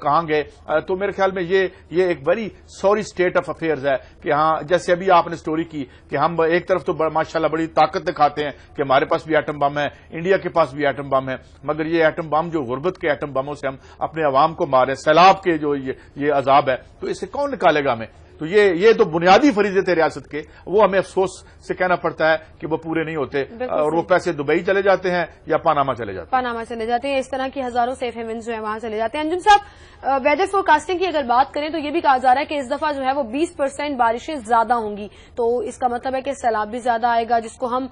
کہاں گئے. تو میرے خیال میں یہ ایک بڑی سوری اسٹیٹ آف افیئرز ہے کہ ہاں جیسے ابھی آپ نے سٹوری کی کہ ہم ایک طرف تو ماشاءاللہ بڑی طاقت دکھاتے ہیں کہ ہمارے پاس بھی ایٹم بم ہے, انڈیا کے پاس بھی ایٹم بم ہے, مگر یہ ایٹم بم جو غربت کے ایٹم بموں سے ہم اپنے عوام کو مارے, سیلاب کے جو یہ عذاب ہے, تو اسے کون نکالے گا ہمیں؟ تو یہ تو بنیادی فریضے تھے ریاست کے, وہ ہمیں افسوس سے کہنا پڑتا ہے کہ وہ پورے نہیں ہوتے, اور وہ پیسے دبئی چلے جاتے ہیں یا پاناما چلے جاتے ہیں. اس طرح کی ہزاروں سیف ہیونز جو ہے وہاں چلے جاتے ہیں. انجم صاحب, ویدر فور کاسٹنگ کی اگر بات کریں تو یہ بھی کہا جا رہا ہے کہ اس دفعہ جو ہے وہ 20% بارشیں زیادہ ہوں گی, تو اس کا مطلب ہے کہ سیلاب بھی زیادہ آئے گا, جس کو ہم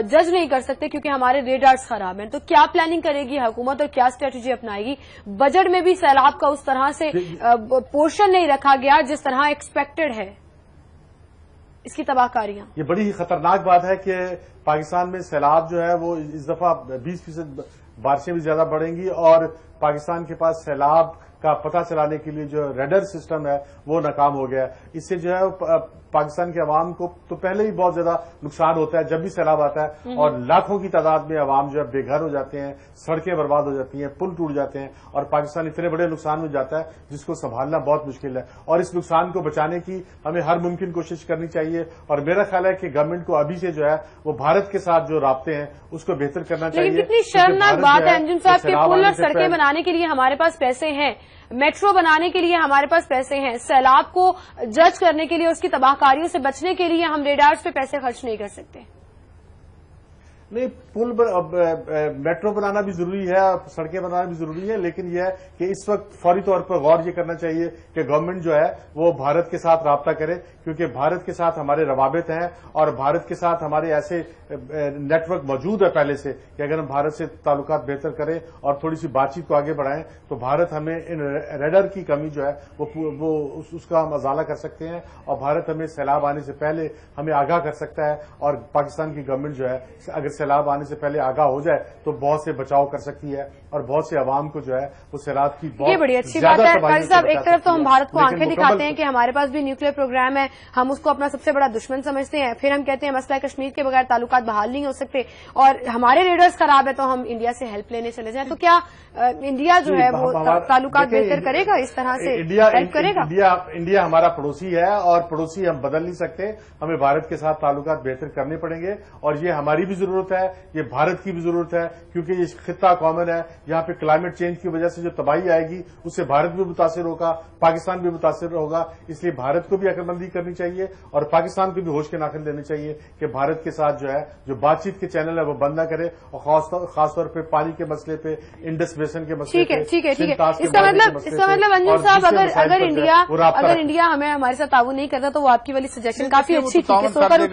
جج نہیں کر سکتے کیونکہ ہمارے ریڈارز خراب ہیں. تو کیا پلاننگ کرے گی حکومت اور کیا اسٹریٹجی اپنائے گی؟ بجٹ میں بھی سیلاب کا اس طرح سے پورشن نہیں رکھا گیا جس طرح ایکسپیکٹڈ ہے, اس کی تباہ کاریاں. یہ بڑی ہی خطرناک بات ہے کہ پاکستان میں سیلاب جو ہے وہ اس دفعہ 20% بارشیں بھی زیادہ بڑھیں گی, اور پاکستان کے پاس سیلاب کا پتہ چلانے کے لیے جو ریڈر سسٹم ہے وہ ناکام ہو گیا. اس سے جو ہے پاکستان کے عوام کو تو پہلے ہی بہت زیادہ نقصان ہوتا ہے جب بھی سیلاب آتا ہے, اور لاکھوں کی تعداد میں عوام جو ہے بے گھر ہو جاتے ہیں, سڑکیں برباد ہو جاتی ہیں, پل ٹوٹ جاتے ہیں, اور پاکستان اتنے بڑے نقصان میں جاتا ہے جس کو سنبھالنا بہت مشکل ہے. اور اس نقصان کو بچانے کی ہمیں ہر ممکن کوشش کرنی چاہیے, اور میرا خیال ہے کہ گورنمنٹ کو ابھی سے جو ہے وہ بھارت کے ساتھ جو رابطے ہیں اس کو بہتر کرنا چاہیے. لیکن کتنی شرمناک بات ہے انجم صاحب کہ پل اور سڑکیں بنانے کے لیے ہمارے پاس پیسے ہیں, میٹرو بنانے کے لیے ہمارے پاس پیسے ہیں, سیلاب کو جج کرنے کے لیے, اس کی تباہ کاریوں سے بچنے کے لیے ہم ریڈارز پہ پیسے خرچ نہیں کر سکتے. نہیں, پل میٹرو بنانا بھی ضروری ہے, سڑکیں بنانا بھی ضروری ہے, لیکن یہ ہے کہ اس وقت فوری طور پر غور یہ کرنا چاہیے کہ گورنمنٹ جو ہے وہ بھارت کے ساتھ رابطہ کرے, کیونکہ بھارت کے ساتھ ہمارے روابط ہیں اور بھارت کے ساتھ ہمارے ایسے نیٹ ورک موجود ہے پہلے سے کہ اگر ہم بھارت سے تعلقات بہتر کریں اور تھوڑی سی بات چیت کو آگے بڑھائیں تو بھارت ہمیں ان ریڈر کی کمی جو ہے وہ اس کا ہم ازالہ کر سکتے ہیں, اور بھارت ہمیں سیلاب آنے سے پہلے ہمیں آگاہ کر سکتا ہے, اور پاکستان کی گورنمنٹ جو ہے اگر سیلاب آنے سے پہلے آگاہ ہو جائے تو بہت سے بچاؤ کر سکتی ہے, اور بہت سے عوام کو جو ہے وہ سیلاب کی یہ بڑی اچھی بات ہے. قاضی صاحب, ایک طرف تو ہم بھارت کو آنکھیں دکھاتے ہیں کہ ہمارے پاس بھی نیوکلیر پروگرام ہے, ہم اس کو اپنا سب سے بڑا دشمن سمجھتے ہیں, پھر ہم کہتے ہیں مسئلہ کشمیر کے بغیر تعلقات بحال نہیں ہو سکتے, اور ہمارے ریڈرز خراب ہے تو ہم انڈیا سے ہیلپ لینے چلے جائیں. تو کیا انڈیا جو ہے وہ تعلقات بہتر کرے گا, اس طرح سے ہیلپ کرے گا؟ انڈیا ہمارا پڑوسی ہے, اور پڑوسی ہم بدل نہیں سکتے, ہمیں بھارت کے ساتھ تعلقات بہتر کرنے پڑیں گے, اور یہ ہماری بھی ضرورت ہے, یہ بھارت کی بھی ضرورت ہے, کیونکہ یہ خطہ کامن ہے. یہاں پہ کلائمیٹ چینج کی وجہ سے جو تباہی آئے گی اس سے بھارت بھی متاثر ہوگا, پاکستان بھی متاثر ہوگا, اس لیے بھارت کو بھی عقل مندی کرنی چاہیے اور پاکستان کو بھی ہوش کے ناخن دینے چاہیے کہ بھارت کے ساتھ جو ہے جو بات چیت کے چینل ہے وہ بند نہ کرے, اور خاص طور پہ پانی کے مسئلے پہ, انڈس بیسن کے مسئلے پہ. ٹھیک ہے. اس کا مطلب انجم صاحب, اگر انڈیا ہمیں ہمارے ساتھ تعاون نہیں کرتا تو وہ آپ کی والی سجیشن کافی اچھی تھی کہ سو کر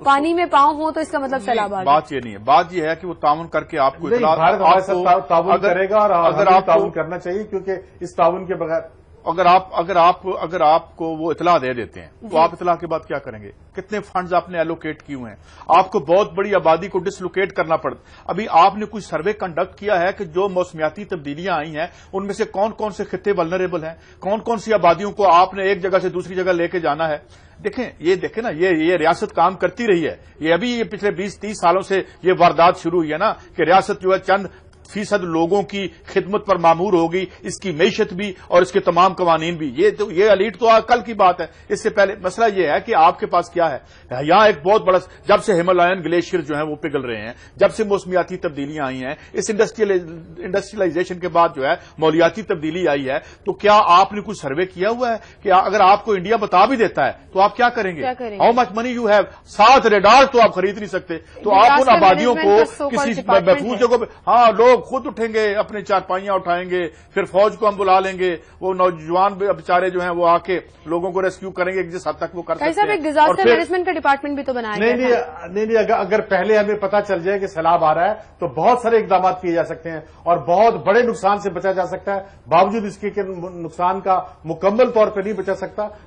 پانی میں پاؤں ہو تو اس کا مطلب سیلاب آ گیا. بات یہ نہیں ہے, بات یہ ہے کہ وہ تعاون کر کے آپ کو بھارت ہمارے ساتھ تعاون کرے گا, اور اگر تعاون کرنا چاہیے, کیونکہ اس تعاون کے بغیر اگر آپ کو وہ اطلاع دے دیتے ہیں تو آپ اطلاع کے بعد کیا کریں گے؟ کتنے فنڈز آپ نے ایلوکیٹ کیے ہوئے ہیں, آپ کو بہت بڑی آبادی کو ڈسلوکیٹ کرنا پڑتا. ابھی آپ نے کوئی سروے کنڈکٹ کیا ہے کہ جو موسمیاتی تبدیلیاں آئی ہیں ان میں سے کون کون سے خطے ولنریبل ہیں, کون کون سی آبادیوں کو آپ نے ایک جگہ سے دوسری جگہ لے کے جانا ہے؟ دیکھیں نا, یہ ریاست کام کرتی رہی ہے. یہ پچھلے 20-30 سالوں سے یہ واردات شروع ہوئی ہے نا کہ ریاست جو ہے چند فیصد لوگوں کی خدمت پر معمور ہوگی, اس کی معیشت بھی اور اس کے تمام قوانین بھی. یہ الیٹ تو کل کی بات ہے, اس سے پہلے مسئلہ یہ ہے کہ آپ کے پاس کیا ہے. یہاں ایک بہت بڑا, جب سے ہمالین گلیشیئر جو ہیں وہ پگھل رہے ہیں, جب سے موسمیاتی تبدیلیاں آئی ہیں, اس انڈسٹریلائزیشن کے بعد جو ہے ماحولیاتی تبدیلی آئی ہے, تو کیا آپ نے کوئی سروے کیا ہوا ہے کہ اگر آپ کو انڈیا بتا بھی دیتا ہے تو آپ کیا کریں گے؟ How much money you have? 7 radar تو آپ خرید نہیں سکتے, تو آپ ان آبادیوں کو کسی محفوظ جگہ پہ, ہاں لوگ خود اٹھیں گے, اپنے چارپائیاں اٹھائیں گے, پھر فوج کو ہم بلا لیں گے, وہ نوجوان بیچارے جو ہیں وہ آ کے لوگوں کو ریسکیو کریں گے جس حد تک وہ کر سکتے ہیں. ایک ڈیزاسٹر مینجمنٹ کا ڈپارٹمنٹ بھی تو بنایا گیا ہے. نہیں, اگر پہلے ہمیں پتا چل جائے کہ سیلاب آ رہا ہے تو بہت سارے اقدامات کیے جا سکتے ہیں اور بہت بڑے نقصان سے بچا جا سکتا ہے, باوجود اس کے کہ نقصان کا مکمل طور پہ نہیں بچا سکتا,